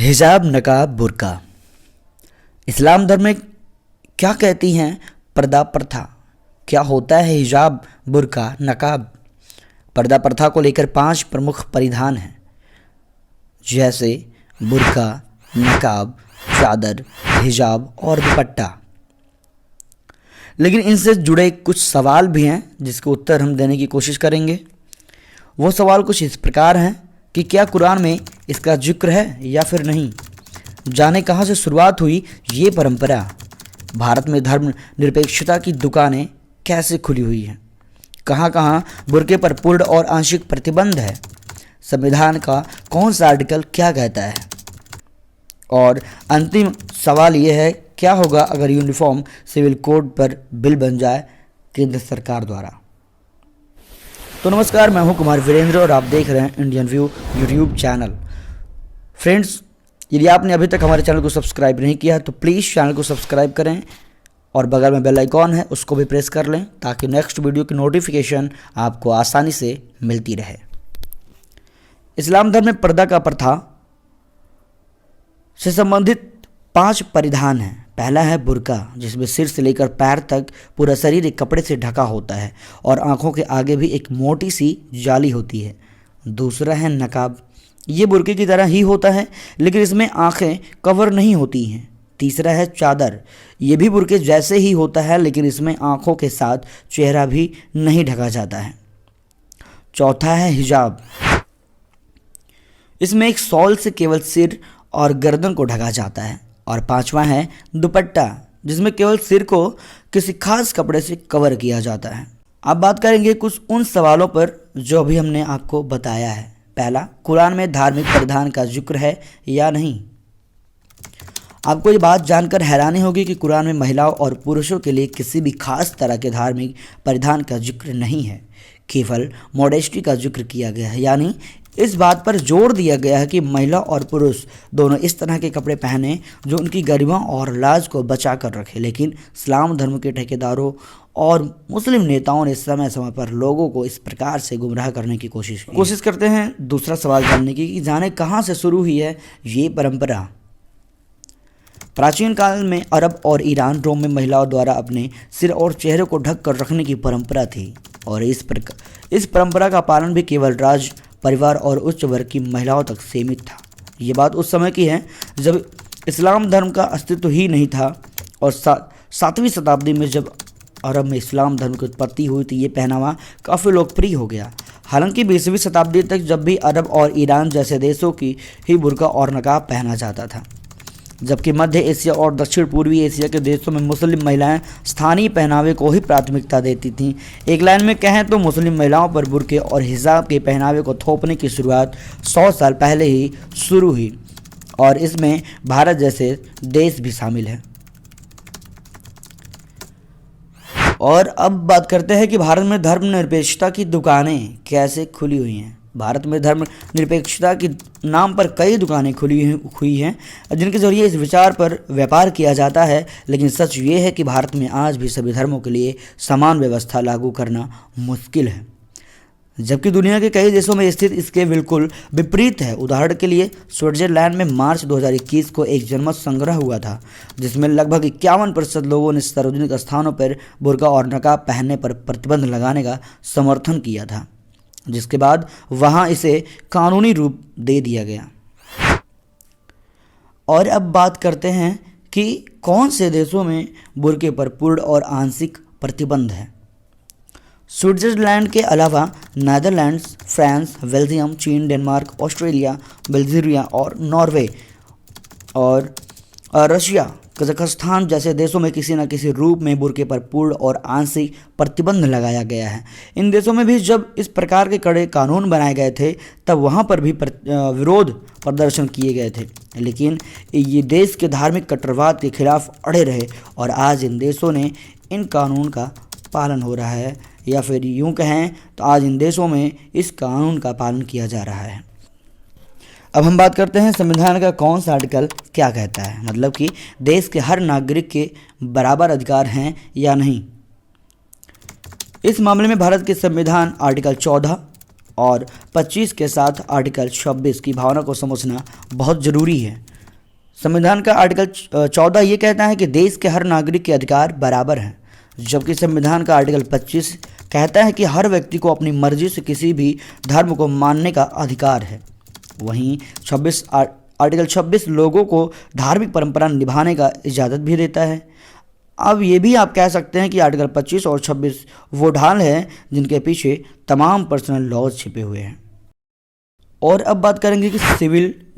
हिजाब, नकाब, बुर्का। इस्लाम धर्म में क्या कहती हैं पर्दा प्रथा? क्या होता है हिजाब, बुर्का, नकाब? पर्दा प्रथा को लेकर 5 प्रमुख परिधान हैं, जैसे बुर्का, नकाब, चादर, हिजाब और दुपट्टा। लेकिन इनसे जुड़े कुछ सवाल भी हैं जिसके उत्तर हम देने की कोशिश करेंगे। वो सवाल कुछ इस प्रकार हैं कि क्या कुरान में इसका जिक्र है या फिर नहीं? जाने कहाँ से शुरुआत हुई ये परंपरा? भारत में धर्म निरपेक्षता की दुकानें कैसे खुली हुई हैं? कहाँ कहाँ बुर्के पर पूर्ण और आंशिक प्रतिबंध है? संविधान का कौन सा आर्टिकल क्या कहता है? और अंतिम सवाल ये है, क्या होगा अगर यूनिफॉर्म सिविल कोड पर बिल बन जाए केंद्र सरकार द्वारा? तो नमस्कार, मैं हूं कुमार वीरेंद्र और आप देख रहे हैं Indian view YouTube channel. Friends, यदि आपने अभी तक हमारे चैनल को सब्सक्राइब नहीं किया है तो प्लीज़ चैनल को सब्सक्राइब करें और बगल में बेल आइकॉन है उसको भी प्रेस कर लें ताकि नेक्स्ट वीडियो की नोटिफिकेशन आपको आसानी से मिलती रहे। इस्लाम धर्म में पर्दा का प्रथा से संबंधित 5 परिधान हैं। पहला है बुर्का, जिसमें सिर से लेकर पैर तक पूरा शरीर एक कपड़े से ढका होता है और आंखों के आगे भी एक मोटी सी जाली होती है। दूसरा है नकाब, ये बुर्के की तरह ही होता है लेकिन इसमें आंखें कवर नहीं होती हैं। तीसरा है चादर, ये भी बुर्के जैसे ही होता है लेकिन इसमें आंखों के साथ चेहरा भी नहीं ढका जाता है। चौथा है हिजाब, इसमें एक शॉल से केवल सिर और गर्दन को ढका जाता है। और पांचवा है दुपट्टा, जिसमें केवल सिर को किसी खास कपड़े से कवर किया जाता है। अब बात करेंगे कुछ उन सवालों पर जो अभी हमने आपको बताया है। पहला, कुरान में धार्मिक परिधान का जिक्र है या नहीं? आपको ये बात जानकर हैरानी होगी कि कुरान में महिलाओं और पुरुषों के लिए किसी भी खास तरह के धार्मिक परिधान का जिक्र नहीं है, केवल मॉडेस्टी का जिक्र किया गया है। यानी इस बात पर जोर दिया गया है कि महिला और पुरुष दोनों इस तरह के कपड़े पहने जो उनकी गरिमा और लाज को बचा कर रखे। लेकिन इस्लाम धर्म के ठेकेदारों और मुस्लिम नेताओं ने समय समय पर लोगों को इस प्रकार से गुमराह करने की कोशिश करते हैं। दूसरा सवाल जानने की कि जाने कहाँ से शुरू हुई है ये परंपरा? प्राचीन काल में अरब और ईरान, रोम में महिलाओं द्वारा अपने सिर और चेहरे को ढक कर रखने की परंपरा थी और इस परंपरा का पालन भी केवल राज परिवार और उच्च वर्ग की महिलाओं तक सीमित था। ये बात उस समय की है जब इस्लाम धर्म का अस्तित्व ही नहीं था और 7वीं शताब्दी में जब अरब में इस्लाम धर्म की उत्पत्ति हुई तो ये पहनावा काफ़ी लोकप्रिय हो गया। हालांकि 20वीं शताब्दी तक जब भी अरब और ईरान जैसे देशों की ही बुर्का और नकाब पहना जाता था, जबकि मध्य एशिया और दक्षिण पूर्वी एशिया के देशों में मुस्लिम महिलाएं स्थानीय पहनावे को ही प्राथमिकता देती थीं। एक लाइन में कहें तो मुस्लिम महिलाओं पर बुर्के और हिजाब के पहनावे को थोपने की शुरुआत 100 साल पहले ही शुरू हुई और इसमें भारत जैसे देश भी शामिल हैं। और अब बात करते हैं कि भारत में धर्मनिरपेक्षता की दुकानें कैसे खुली हुई हैं। भारत में धर्मनिरपेक्षता के नाम पर कई दुकानें खुली हुई हैं जिनके जरिए इस विचार पर व्यापार किया जाता है। लेकिन सच ये है कि भारत में आज भी सभी धर्मों के लिए समान व्यवस्था लागू करना मुश्किल है, जबकि दुनिया के कई देशों में स्थिति इसके बिल्कुल विपरीत है। उदाहरण के लिए स्विट्जरलैंड में मार्च 2021 को एक जनमत संग्रह हुआ था जिसमें लगभग 51% लोगों ने सार्वजनिक स्थानों पर बुर्का और नकाब पहनने पर प्रतिबंध लगाने का समर्थन किया था, जिसके बाद वहां इसे कानूनी रूप दे दिया गया। और अब बात करते हैं कि कौन से देशों में बुर्के पर पूर्ण और आंशिक प्रतिबंध है। स्विट्जरलैंड के अलावा नीदरलैंड्स, फ्रांस, बेल्जियम, चीन, डेनमार्क, ऑस्ट्रेलिया, बल्गेरिया और नॉर्वे और रशिया, कजाकिस्तान जैसे देशों में किसी न किसी रूप में बुर्के पर पूर्ण और आंशिक प्रतिबंध लगाया गया है। इन देशों में भी जब इस प्रकार के कड़े कानून बनाए गए थे तब वहाँ पर भी विरोध प्रदर्शन किए गए थे, लेकिन ये देश के धार्मिक कट्टरवाद के खिलाफ अड़े रहे और आज इन देशों ने इन कानून का पालन हो रहा है, या फिर यूँ कहें तो आज इन देशों में इस कानून का पालन किया जा रहा है। अब हम बात करते हैं संविधान का कौन सा आर्टिकल क्या कहता है, मतलब कि देश के हर नागरिक के बराबर अधिकार हैं या नहीं। इस मामले में भारत के संविधान आर्टिकल 14 और 25 के साथ आर्टिकल 26 की भावना को समझना बहुत ज़रूरी है। संविधान का आर्टिकल 14 ये कहता है कि देश के हर नागरिक के अधिकार बराबर हैं, जबकि संविधान का आर्टिकल 25 कहता है कि हर व्यक्ति को अपनी मर्जी से किसी भी धर्म को मानने का अधिकार है। वहीं आर्टिकल 26 लोगों को धार्मिक परंपरा निभाने का इजाज़त भी देता है। अब ये भी आप कह सकते हैं कि आर्टिकल 25 और 26 वो ढाल है जिनके पीछे तमाम पर्सनल लॉज छिपे हुए हैं। और अब बात करेंगे कि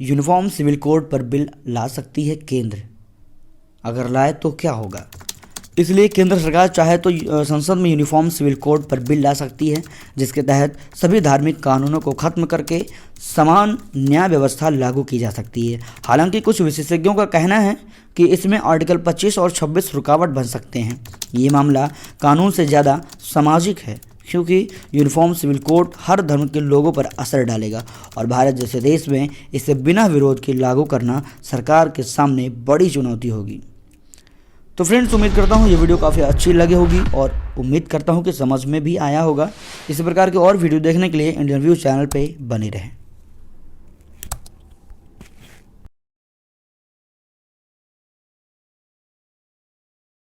यूनिफॉर्म सिविल कोड पर बिल ला सकती है केंद्र। अगर लाए तो क्या होगा? इसलिए केंद्र सरकार चाहे तो संसद में यूनिफॉर्म सिविल कोड पर बिल ला सकती है, जिसके तहत सभी धार्मिक कानूनों को खत्म करके समान न्याय व्यवस्था लागू की जा सकती है। हालांकि कुछ विशेषज्ञों का कहना है कि इसमें आर्टिकल 25 और 26 रुकावट बन सकते हैं। ये मामला कानून से ज़्यादा सामाजिक है, क्योंकि यूनिफॉर्म सिविल कोड हर धर्म के लोगों पर असर डालेगा और भारत जैसे देश में इसे बिना विरोध के लागू करना सरकार के सामने बड़ी चुनौती होगी। तो फ्रेंड्स, उम्मीद करता हूँ ये वीडियो काफ़ी अच्छी लगी होगी और उम्मीद करता हूँ कि समझ में भी आया होगा। इसी प्रकार के और वीडियो देखने के लिए इंडियन व्यू चैनल पे बने रहें।